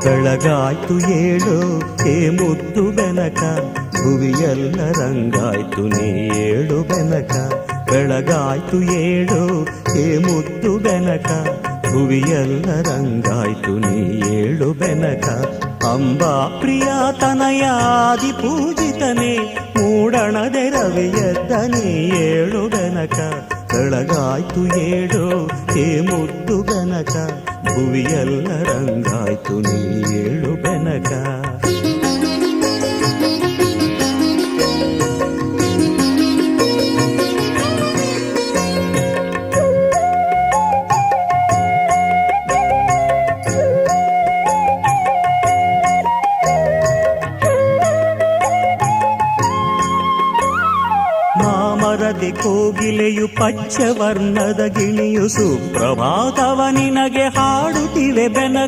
ಬೆಳಗಾಯ್ತು ಏಳು ಹೇ ಮುದ್ದು ಬೆನಕ, ಭುವಿಯೆಲ್ಲ ರಂಗಾಯ್ತು ನೀ ಏಳು ಬೆನಕ. ಬೆಳಗಾಯ್ತು ಏಳು ಹೇ ಮುದ್ದು ಬೆನಕ, ಭುವಿಯೆಲ್ಲ ರಂಗಾಯ್ತು ನೀ ಏಳು ಬೆನಕ. ಅಂಬಾ ಪ್ರಿಯ ತನಯಾದಿ ಪೂಜಿತನೇ, ಮೂಡಣದೆ ರವಿಯದ್ದ ನೀ ಏಳು ಬೆನಕ. ಬೆಳಗಾಯ್ತು ಏಳು ಹೇ ಮುದ್ದು ಬೆನಕ, ಭುವಿಯೆಲ್ಲ ರಂಗಾಯ್ತು ನೀ ಏಳು ಬೆನಕ. ಮಾಮರದಿ ಕೋಗಿಲೆಯು ಪಚ್ಚವರ್ಣದ ಗಿಣಿಯು ಸುಪ್ರಭಾತವ ನಿನಗೆ ಹಾಡುತ್ತಿವೆ ಬೆನಕ.